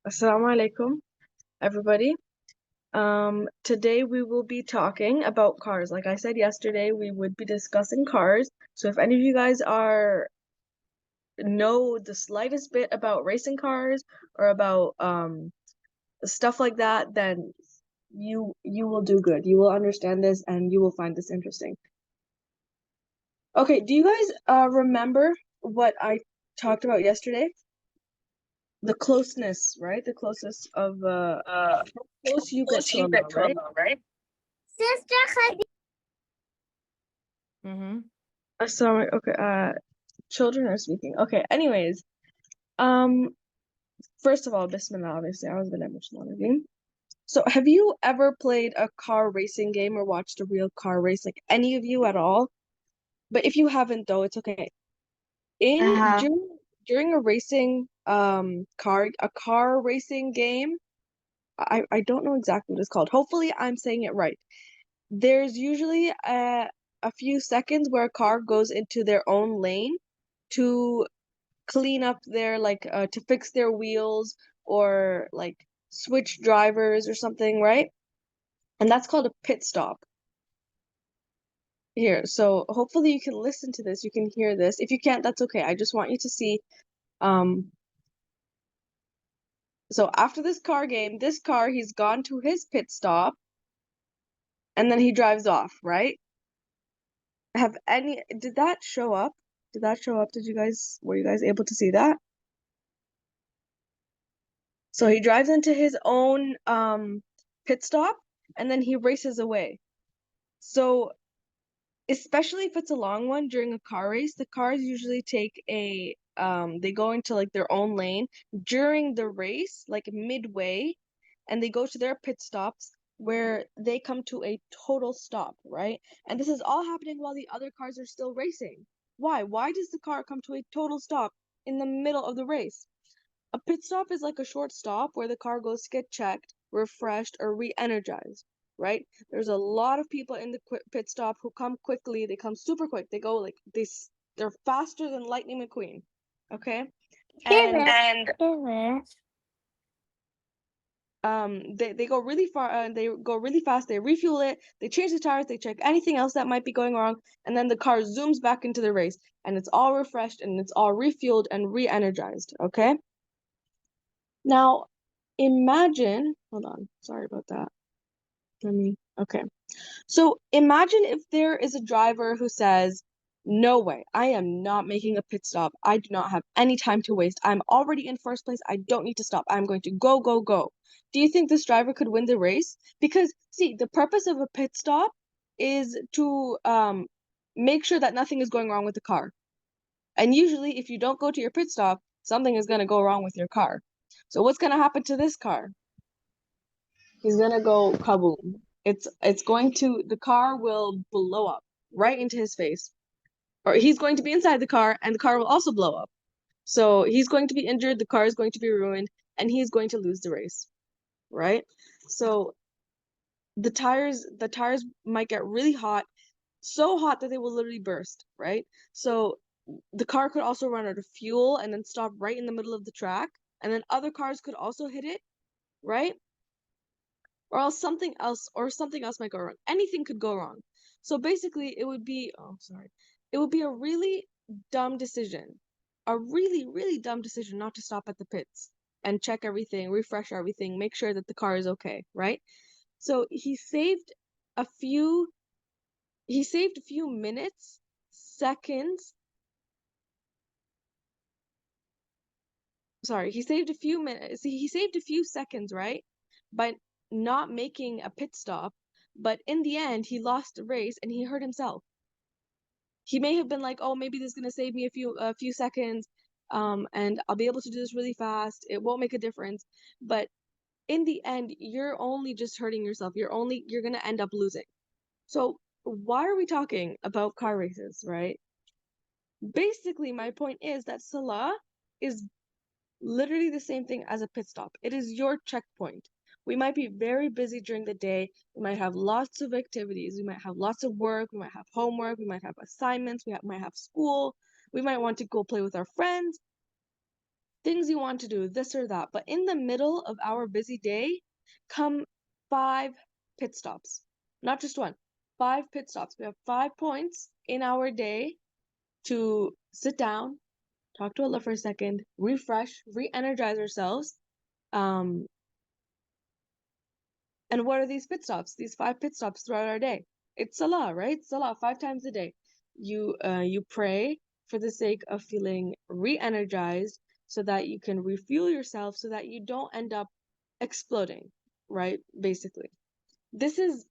Assalamu alaikum, everybody. Today we will be talking about cars. Like I said yesterday, we would be discussing cars. So if any of you guys know the slightest bit about racing cars or about stuff like that, then you will do good. You will understand this and you will find this interesting. Okay, do you guys remember what I talked about yesterday? The closeness, right? The closest of how close you get to Allah, right? Sister KHADIJA. Sorry, okay, children are speaking. Okay, anyways, um, first of all, Bismillah, obviously, I was gonna mention that again. So, have you ever played a car racing game or watched a real car race, like any of you at all? But if you haven't, though, it's okay. During a racing car racing game, I don't know exactly what it's called. Hopefully, I'm saying it right. There's usually a few seconds where a car goes into their own lane to clean up their to fix their wheels or like switch drivers or something, right? And that's called a pit stop. Here, so hopefully you can listen to this, you can hear this. If you can't, that's okay. I just want you to see so after this car game, this car, he's gone to his pit stop and then he drives off, right? Did that show up? Did that show up? Were you guys able to see that? So he drives into his own pit stop and then he races away. So especially if it's a long one during a car race, the cars usually take they go into like their own lane during the race, like midway, and they go to their pit stops where they come to a total stop, right? And this is all happening while the other cars are still racing. Why? Why does the car come to a total stop in the middle of the race? A pit stop is like a short stop where the car goes to get checked, refreshed, or re-energized, right? There's a lot of people in the pit stop who come quickly. They come super quick. They go like they're faster than Lightning McQueen, okay? And they go really far and they go really fast. They refuel it. They change the tires. They check anything else that might be going wrong, and then the car zooms back into the race, and it's all refreshed and it's all refueled and re-energized, okay? Now, imagine, hold on, sorry about that. Okay. So imagine if there is a driver who says, no way, I am not making a pit stop. I do not have any time to waste. I'm already in first place. I don't need to stop. I'm going to go, go, go. Do you think this driver could win the race? Because, see, the purpose of a pit stop is to make sure that nothing is going wrong with the car. And usually, if you don't go to your pit stop, something is going to go wrong with your car. So what's going to happen to this car? He's going to go kaboom. The car will blow up right into his face. Or he's going to be inside the car and the car will also blow up. So he's going to be injured, the car is going to be ruined, and he's going to lose the race, right? So the tires might get really hot, so hot that they will literally burst, right? So the car could also run out of fuel and then stop right in the middle of the track, and then other cars could also hit it, right? Or else something else might go wrong. Anything could go wrong. So basically it would be a really dumb decision. A really, really dumb decision not to stop at the pits and check everything, refresh everything, make sure that the car is okay, right? So he saved a few minutes, seconds. Sorry, he saved a few seconds, right? By not making a pit stop, but in the end he lost the race and he hurt himself. He may have been like, oh, maybe this is gonna save me a few seconds, and I'll be able to do this really fast. It won't make a difference. But in the end, you're only just hurting yourself. You're gonna end up losing. So why are we talking about car races, right? Basically, my point is that Salah is literally the same thing as a pit stop. It is your checkpoint. We might be very busy during the day. We might have lots of activities. We might have lots of work. We might have homework. We might have assignments. Might have school. We might want to go play with our friends. things you want to do, this or that. But in the middle of our busy day come 5 pit stops. Not just one, 5 pit stops. We have 5 points in our day to sit down, talk to Allah for a second, refresh, re-energize ourselves. And what are these pit stops? These 5 pit stops throughout our day. It's Salah, right? Salah 5 times a day. You pray for the sake of feeling re-energized so that you can refuel yourself so that you don't end up exploding, right? Basically. This is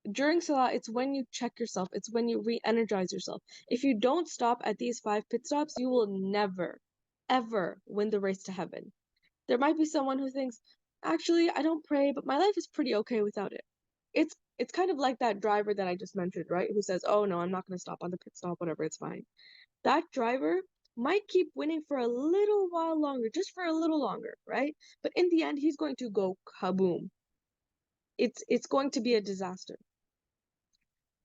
during Salah, it's when you check yourself, it's when you re-energize yourself. If you don't stop at these 5 pit stops, you will never, ever win the race to heaven. There might be someone who thinks, actually, I don't pray, but my life is pretty okay without it. It's kind of like that driver that I just mentioned, right? Who says, oh no, I'm not going to stop on the pit stop, whatever, it's fine. That driver might keep winning for a little while longer, just for a little longer, right? But in the end, he's going to go kaboom. It's going to be a disaster.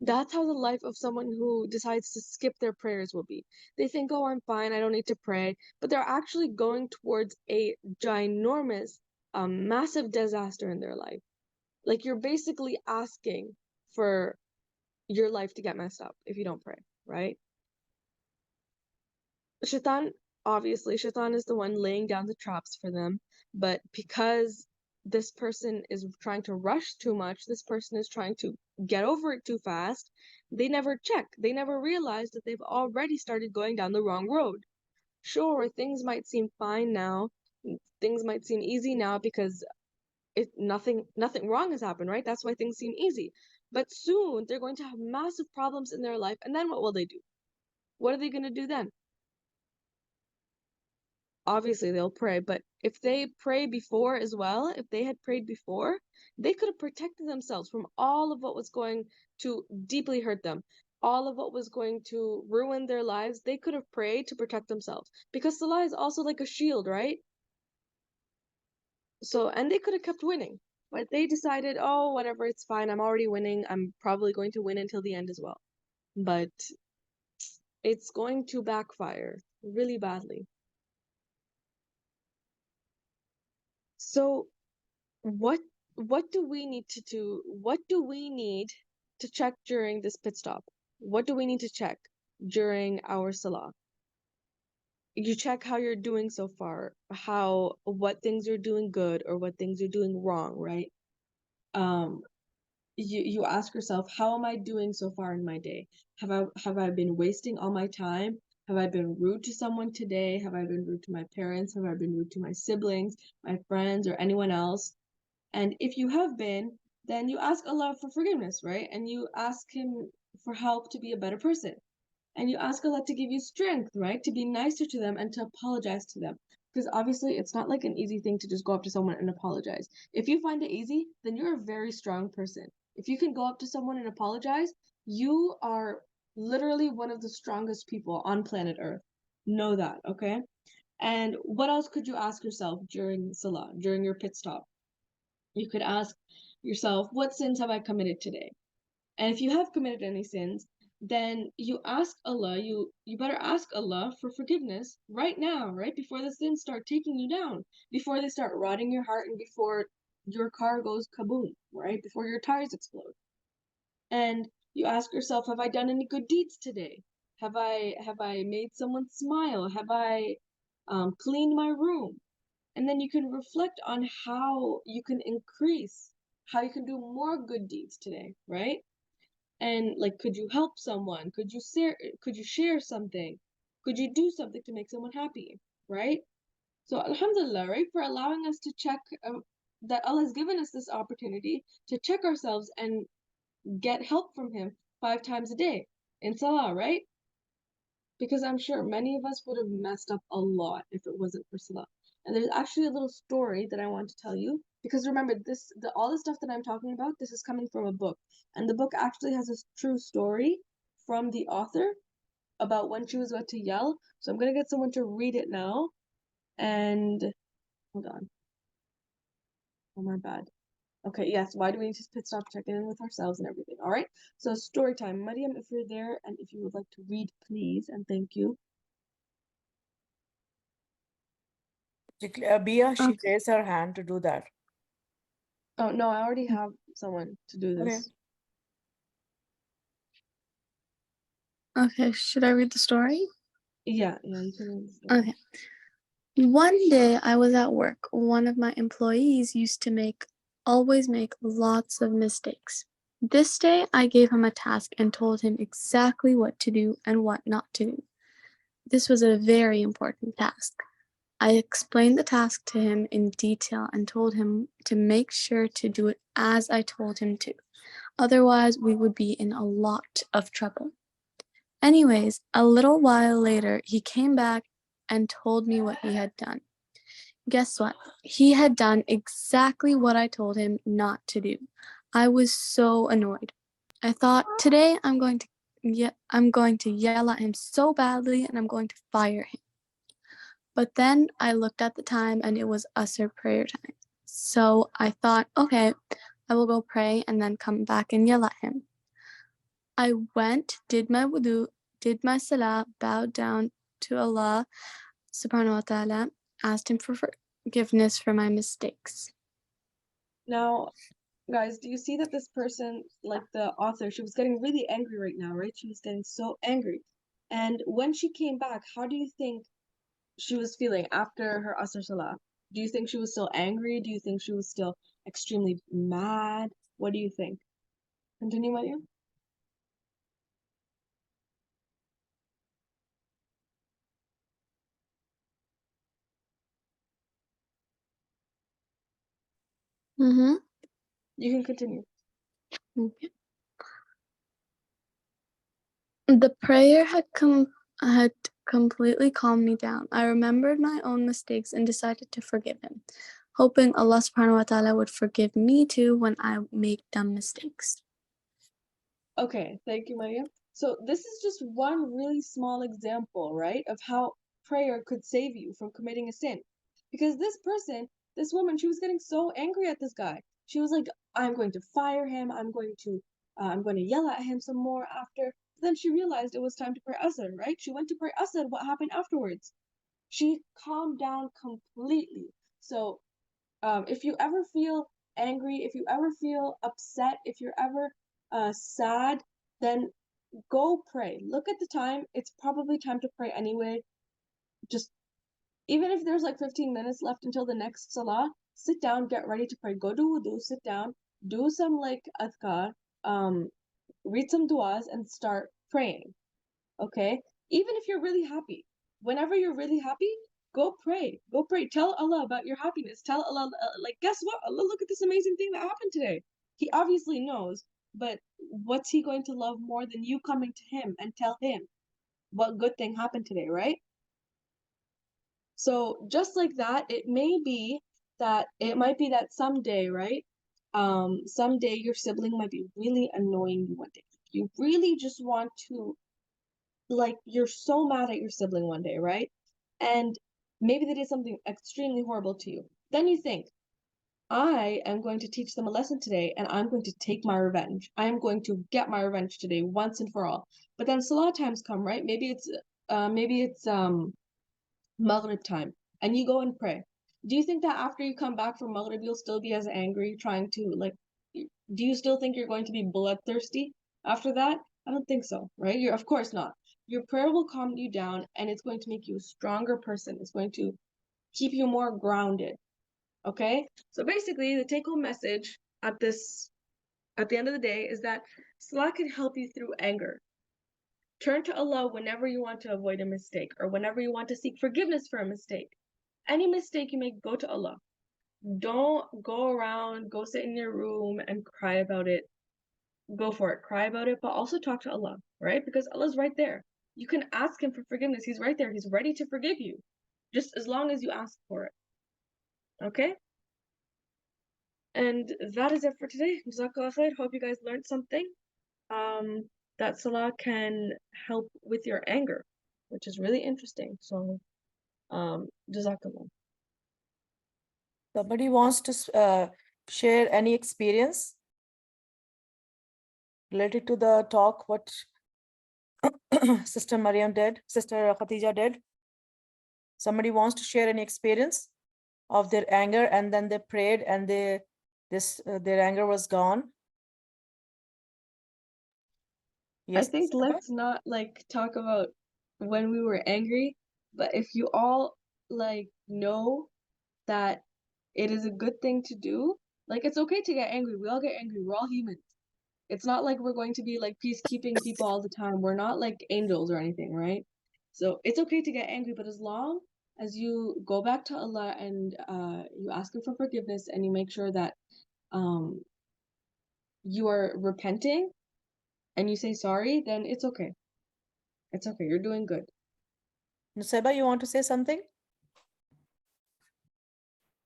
That's how the life of someone who decides to skip their prayers will be. They think, oh, I'm fine, I don't need to pray, but they're actually going towards a ginormous, massive disaster in their life. Like you're basically asking for your life to get messed up if you don't pray, right? Shaitan, obviously, Shaitan is the one laying down the traps for them, but because this person is trying to rush too much, this person is trying to get over it too fast, they never check. They never realize that they've already started going down the wrong road. Sure, things might seem fine now, things might seem easy now because nothing wrong has happened, right? That's why things seem easy. But soon they're going to have massive problems in their life, and then what will they do? What are they going to do then? Obviously they'll pray, but if they pray before as well, if they had prayed before, they could have protected themselves from all of what was going to deeply hurt them, all of what was going to ruin their lives. They could have prayed to protect themselves because Salah is also like a shield, right? So, and they could have kept winning, but they decided, oh, whatever, it's fine. I'm already winning. I'm probably going to win until the end as well. But it's going to backfire really badly. So, what do we need to do? What do we need to check during this pit stop? What do we need to check during our Salah? You check how you're doing so far, what things you're doing good or what things you're doing wrong, right? You ask yourself, how am I doing so far in my day? Have I been wasting all my time? Have I been rude to someone today? Have I been rude to my parents? Have I been rude to my siblings, my friends, or anyone else? And if you have been, then you ask Allah for forgiveness, right? And you ask Him for help to be a better person. And you ask Allah to give you strength, right? To be nicer to them and to apologize to them. Because obviously, it's not like an easy thing to just go up to someone and apologize. If you find it easy, then you're a very strong person. If you can go up to someone and apologize, you are literally one of the strongest people on planet Earth. Know that, okay? And what else could you ask yourself during Salah, during your pit stop? You could ask yourself, what sins have I committed today? And if you have committed any sins, then you ask Allah, you better ask Allah for forgiveness right now, right? Before the sins start taking you down, before they start rotting your heart, and before your car goes kaboom, right? Before your tires explode. And you ask yourself, have I done any good deeds today? Have I made someone smile? Have I cleaned my room? And then you can reflect on how you can increase, how you can do more good deeds today, right? And like, could you help someone? Could you share something? Could you do something to make someone happy, right? So Alhamdulillah, right, for allowing us to check that Allah has given us this opportunity to check ourselves and get help from Him 5 times a day in Salah, right? Because I'm sure many of us would have messed up a lot if it wasn't for Salah. And there's actually a little story that I want to tell you. Because remember, all the stuff that I'm talking about, this is coming from a book. And the book actually has a true story from the author about when she was about to yell. So I'm going to get someone to read it now. And hold on. Oh, my bad. Okay, yes, why do we need to pit stop checking in with ourselves and everything? All right, so story time. Mariam, if you're there and if you would like to read, please, and thank you. Bia, she Okay. raised her hand to do that. Oh no, I already have someone to do Okay. this. Okay, should I read the story? Yeah, you can read the story. Okay. One day I was at work. One of my employees used to always make lots of mistakes. This day I gave him a task and told him exactly what to do and what not to do. This was a very important task. I explained the task to him in detail and told him to make sure to do it as I told him to. Otherwise, we would be in a lot of trouble. Anyways, a little while later, he came back and told me what he had done. Guess what? He had done exactly what I told him not to do. I was so annoyed. I thought, today I'm going to yell at him so badly and I'm going to fire him. But then I looked at the time and it was Asr prayer time. So I thought, okay, I will go pray and then come back and yell at him. I went, did my wudu, did my salah, bowed down to Allah subhanahu wa ta'ala, asked him for forgiveness for my mistakes. Now, guys, do you see that this person, like the author, she was getting really angry right now, right? She was getting so angry. And when she came back, how do you think she was feeling after her Asr Salah? Do you think she was still angry? Do you think she was still extremely mad? What do you think? Continue, Maryam. Mm-hmm. You can continue. Okay. The prayer had completely calmed me down. I remembered my own mistakes and decided to forgive him, hoping Allah subhanahu wa ta'ala would forgive me too when I make dumb mistakes. Okay, thank you, Maria. So this is just one really small example, right, of how prayer could save you from committing a sin. Because this person, this woman, she was getting so angry at this guy. She was like, I'm going to fire him. I'm going to yell at him some more after. Then she realized it was time to pray Asr, right? She went to pray Asr. What happened afterwards? She calmed down completely. So if you ever feel angry, if you ever feel upset, if you're ever sad, then go pray. Look at the time. It's probably time to pray anyway. Just even if there's like 15 minutes left until the next salah, sit down, get ready to pray. Go do wudu, sit down, do some like adhkar, read some du'as, and start praying. Okay? Even if you're really happy, whenever you're really happy, go pray. Go pray. Tell Allah about your happiness. Tell Allah, like, guess what? Allah, look at this amazing thing that happened today. He obviously knows, but what's he going to love more than you coming to him and tell him what good thing happened today, right? So just like that, it might be that someday, right? Someday your sibling might be really annoying you one day. You really just want to, like, you're so mad at your sibling one day, right? And maybe they did something extremely horrible to you. Then you think, I am going to teach them a lesson today and I'm going to take my revenge. I am going to get my revenge today once and for all. But then Salah times come, right? Maybe it's Maghrib time and you go and pray. Do you think that after you come back from Maghrib you'll still be as angry trying to like do you still think you're going to be bloodthirsty after that? I don't think so, right? You're of course not. Your prayer will calm you down and it's going to make you a stronger person. It's going to keep you more grounded. Okay? So basically the take-home message at the end of the day is that Salah can help you through anger. Turn to Allah whenever you want to avoid a mistake or whenever you want to seek forgiveness for a mistake. Any mistake you make, go to Allah. Don't go around, go sit in your room and cry about it. Go for it, cry about it, but also talk to Allah, right? Because Allah's right there. You can ask Him for forgiveness. He's right there. He's ready to forgive you, just as long as you ask for it. Okay? And that is it for today. Jazakallah khair. Hope you guys learned something. That Salah can help with your anger, which is really interesting. So, Jazakallah. Somebody wants to share any experience related to the talk, what Sister Maryam did, Sister Khadija did? Somebody wants to share any experience? of their anger, and then they prayed, and their anger was gone? I Yes, think Nusaiba? let's not like talk about when we were angry, but if you all like know that it is a good thing to do, like it's okay to get angry. We all get angry. We're all humans. It's not like we're going to be like peacekeeping people all the time. We're not like angels or anything, right? So it's okay to get angry, but as long as you go back to Allah and you ask Him for forgiveness and you make sure that um you are repenting and you say sorry, then it's okay. It's okay. You're doing good. Nusaiba, you want to say something?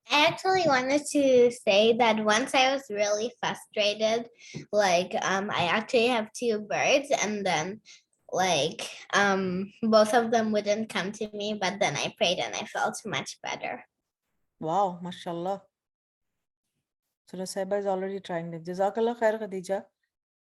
I actually wanted to say that once I was really frustrated, like I actually have two birds, and then like both of them wouldn't come to me, but then I prayed and I felt much better. Wow, mashallah. So Nusaiba is already trying it. Jazakallah khair, Khadija.